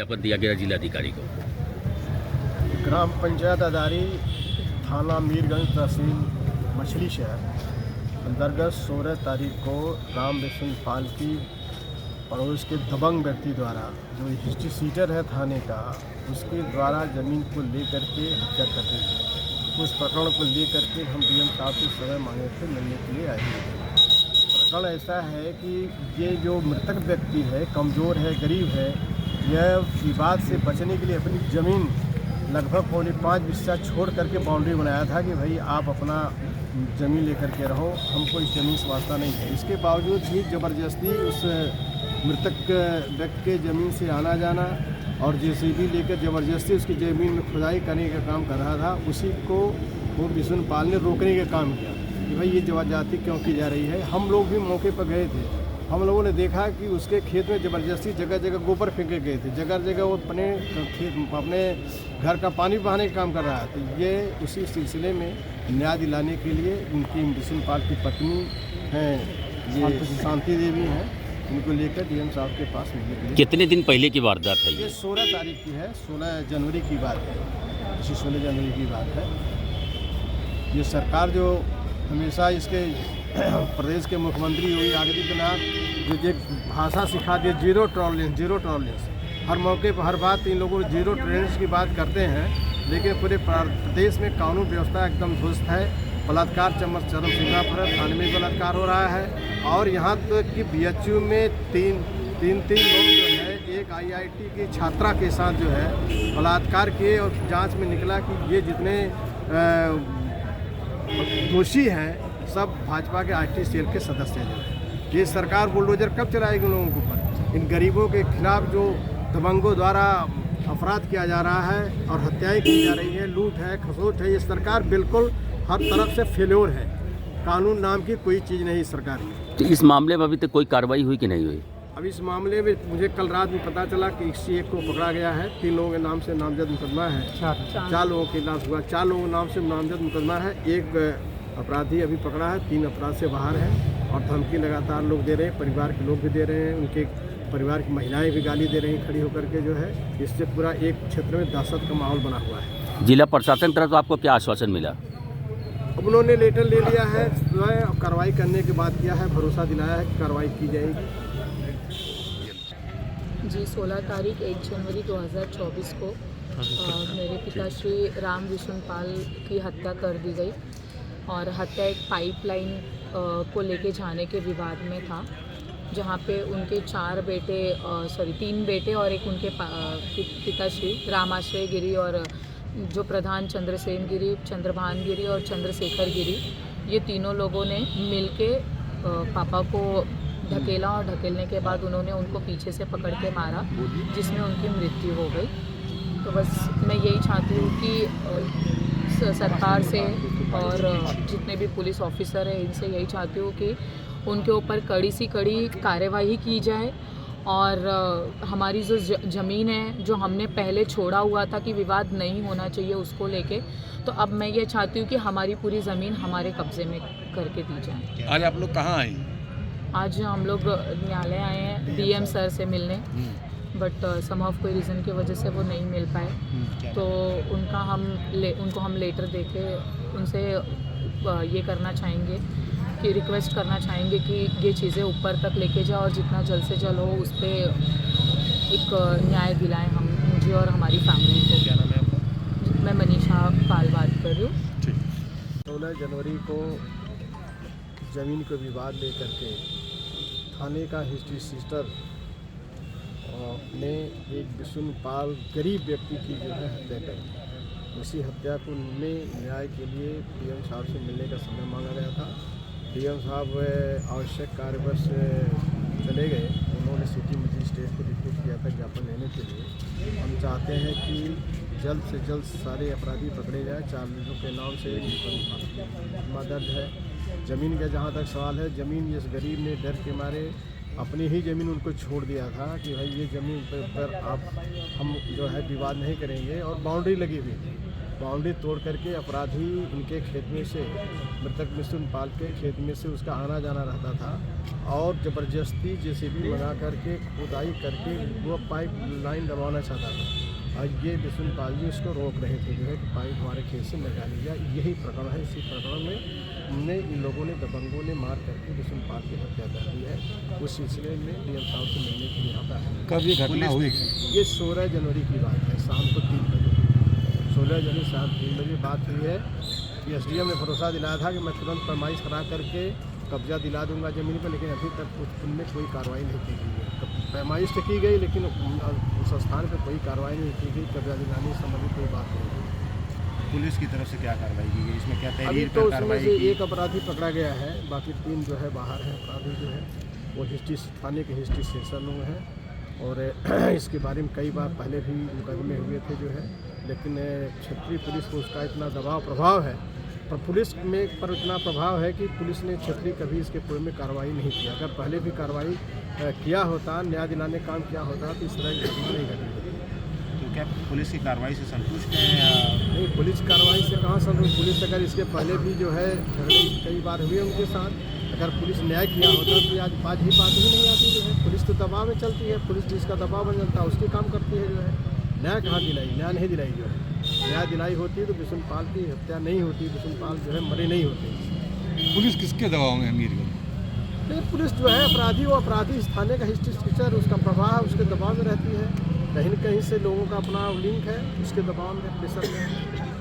ज्ञापन दिया गया जिलाधिकारी को? ग्राम पंचायत अदारी, थाना मीरगंज, तहसील मछली शहर अंतर्गत 16 तारीख को राम विष्णु पाल की पड़ोस के दबंग व्यक्ति द्वारा, जो हिस्ट्री सीटर है थाने का, उसके द्वारा ज़मीन को लेकर के हत्या कर दी गई। उस प्रकरण को लेकर के हम डीएम साहब से समय मांगे थे, मिलने के लिए आए थे। प्रकरण ऐसा है कि ये जो मृतक व्यक्ति है, कमज़ोर है, गरीब है, यह विवाद से बचने के लिए अपनी ज़मीन लगभग 4.5 बिस्सा छोड़ करके बाउंड्री बनाया था कि भाई आप अपना ज़मीन लेकर के रहो, हमको इस ज़मीन से वास्ता नहीं है। इसके बावजूद भी ज़बरदस्ती उस मृतक व्यक्ति के ज़मीन से आना जाना और जेसीबी लेकर ज़बरदस्ती उसकी ज़मीन में खुदाई करने का काम कर रहा था। उसी को वो विष्णु पाल ने रोकने का काम किया कि भाई ये ज़बरदस्ती क्यों की जा रही है। हम लोग भी मौके पर गए थे, हम लोगों ने देखा कि उसके खेत में ज़बरदस्ती जगह जगह गोबर फेंके गए थे, जगह जगह वो अपने घर का पानी बहाने का काम कर रहा है। तो ये उसी सिलसिले में न्याय दिलाने के लिए उनकी विष्णु पाल की पत्नी हैं, ये शांति देवी हैं, इनको लेकर डीएम साहब के पास मिलने के लिए। कितने दिन पहले की वारदात है ये 16 तारीख की है, 16 जनवरी की बात है, इसी 16 जनवरी की बात है। ये सरकार जो हमेशा इसके प्रदेश के मुख्यमंत्री योगी आदित्यनाथ जो एक भाषा सिखा दिए, जीरो टॉलरेंस, हर मौके पर हर बात इन लोगों जीरो टॉलरेंस की बात करते हैं, लेकिन पूरे प्रदेश में कानून व्यवस्था एकदम ध्वस्त है। बलात्कार चरम सीमा पर है, थाने में बलात्कार हो रहा है और यहाँ तक कि बीएचयू में तीन लोग जो है, एक आईआईटी की छात्रा के साथ जो है बलात्कार किए और जांच में निकला कि ये जितने दोषी हैं सब भाजपा के आईटी सेल के सदस्य जो है। ये सरकार बुलडोजर कब चलाएगी उन लोगों के ऊपर? इन गरीबों के खिलाफ जो दबंगों द्वारा अपराध किया जा रहा है और हत्याएं की जा रही है, लूट है, खसोट है, ये सरकार बिल्कुल हर तरफ से फेल्योर है। कानून नाम की कोई चीज़ नहीं सरकार की। तो इस मामले में अभी तक कोई कार्रवाई हुई कि नहीं हुई? अब इस मामले में मुझे कल रात में पता चला कि इसी एक को पकड़ा गया है। 3 लोगों के नाम से नामजद मुकदमा है, 4 लोगों के नाम हुआ, 4 लोगों के नाम से नामजद मुकदमा है। एक अपराधी अभी पकड़ा है, 3 अपराध से बाहर है और धमकी लगातार लोग दे रहे हैं, परिवार के लोग भी दे रहे हैं, उनके परिवार की महिलाएं भी गाली दे रही हैं खड़ी होकर के जो है। इससे पूरा एक क्षेत्र में दहशत का माहौल बना हुआ है। जिला प्रशासन की तरफ से आपको क्या आश्वासन मिला? अब उन्होंने लेटर ले लिया है, कार्रवाई करने की बात किया है, भरोसा दिलाया है कि कार्रवाई की जाएगी। जी 16 तारीख 1 जनवरी 2024 को मेरे पिताश्री राम विष्णु पाल की हत्या कर दी गई और हत्या एक पाइपलाइन को लेके जाने के विवाद में था, जहाँ पे उनके 3 बेटे और एक उनके पिताश्री रामाश्रय गिरी और जो प्रधान चंद्रसेन गिरी, चंद्रभान गिरी और चंद्रशेखर गिरी, ये तीनों लोगों ने मिलके पापा को ढकेला और ढकेलने के बाद उन्होंने उनको पीछे से पकड़ के मारा, जिसमें उनकी मृत्यु हो गई। तो बस मैं यही चाहती हूँ कि सरकार से और जितने भी पुलिस ऑफिसर हैं इनसे यही चाहती हूँ कि उनके ऊपर कड़ी से कड़ी कार्यवाही की जाए और हमारी जो ज़मीन है जो हमने पहले छोड़ा हुआ था कि विवाद नहीं होना चाहिए उसको लेके, तो अब मैं ये चाहती हूँ कि हमारी पूरी ज़मीन हमारे कब्ज़े में करके दी जाए। आज आप लोग कहाँ आए? आज हम लोग न्यायालय आए हैं डीएम सर से मिलने, बट समहाउ कोई रीज़न की वजह से वो नहीं मिल पाए, तो उनको हम लेटर देके उनसे ये करना चाहेंगे कि रिक्वेस्ट करना चाहेंगे कि ये चीज़ें ऊपर तक लेके जाओ और जितना जल्द से जल्द हो उस पर एक न्याय दिलाएं हम, मुझे और हमारी फैमिली को। क्या नाम है आपका? मैं मनीषा पाल बात कर रही हूँ। 16 जनवरी को ज़मीन को विवाद लेकर के थाने का हिस्ट्री सिस्टर ने एक विष्णु पाल गरीब व्यक्ति की जो है हत्या कर, उसी हत्या को न्याय के लिए डीएम साहब से मिलने का समय मांगा गया था। डीएम साहब आवश्यक कार्यवश चले गए। उन्होंने सिटी मजिस्ट्रेट को रिक्वेस्ट किया था ज्ञापन लेने के लिए। हम चाहते हैं कि जल्द से जल्द सारे अपराधी पकड़े जाए। 4 लोगों के नाम से मुकदमा दर्ज है। ज़मीन का जहाँ तक सवाल है, ज़मीन इस गरीब ने डर के मारे अपनी ही ज़मीन उनको छोड़ दिया था कि भाई ये ज़मीन पर हम जो है विवाद नहीं करेंगे और बाउंड्री लगी हुई थी। बाउंड्री तोड़ करके अपराधी इनके खेत में से, मृतक मिथुन पाल के खेत में से उसका आना जाना रहता था और ज़बरदस्ती जेसीबी मंगा करके खुदाई करके वो पाइप लाइन दबाना चाहता था और ये मिथुन पाल जी उसको रोक रहे थे जो है कि पाइप हमारे खेत से लगा लिया। यही प्रकरण है। इसी प्रकरण में हमने इन लोगों ने दबंगों ने मार करके मिथुन पाल की हत्या कर दी है। उस सिलसिले में डीएम साहब से मिलने के लिए यहाँ पर आए। कब ये घटना हुई? ये 16 जनवरी की बात है, शाम को 3 बजे। 16 जनवरी शाम 3 बजे बात हुई है कि एसडीएम ने भरोसा दिलाया था कि मैं तुरंत पैमाइश करा करके कब्जा दिला दूंगा ज़मीन पर, लेकिन अभी तक उनमें कोई कार्रवाई नहीं की गई है। पैमाइश तो की गई लेकिन उस स्थान पर कोई कार्रवाई नहीं की गई। कब्जा दिलाने संबंधी कोई बात नहीं हुई। पुलिस की तरफ से क्या कार्रवाई की गई? इसमें क्या अभी तहरीर तो पर उसमें कार्रवाई से की? एक अपराधी पकड़ा गया है, बाकी 3 जो है बाहर हैं। अपराधी जो है वो हिस्ट्री थाने के हिस्ट्री सेशन लोग हैं और इसके बारे में कई बार पहले भी मुकदमे हुए थे जो है, लेकिन क्षेत्रीय पुलिस को उसका इतना दबाव प्रभाव है पर पुलिस में पर इतना प्रभाव है कि पुलिस ने क्षेत्रीय कभी इसके पूरे में कार्रवाई नहीं किया। अगर पहले भी कार्रवाई किया होता, न्याय दिलाने काम किया होता तो इस तरह की घटना नहीं घटी होती। तो क्या पुलिस की कार्रवाई से संतुष्ट हैं या? नहीं, पुलिस कार्रवाई से कहाँ संतुष्ट? पुलिस अगर इसके पहले भी जो है झगड़े कई बार हुए उनके साथ, अगर पुलिस न्याय किया होता तो आज बात ही नहीं आती जो है। पुलिस तो दबाव में चलती है, पुलिस जिसका दबाव बन जाता है उसकी काम करती है जो है। न्याय कहाँ दिलाई? न्याय नहीं दिलाई जो है। न्याय दिलाई होती तो मिथुन पाल की हत्या नहीं होती, मिथुन पाल जो है मरे नहीं होते। पुलिस किसके दबाव में है मीरगंज? नहीं, पुलिस जो है अपराधी, वो अपराधी इस थाने का हिस्ट्री टीचर, उसका प्रभाव उसके दबाव में रहती है। कहीं न कहीं से लोगों का अपना लिंक है, उसके दबाव में प्रेशर में है।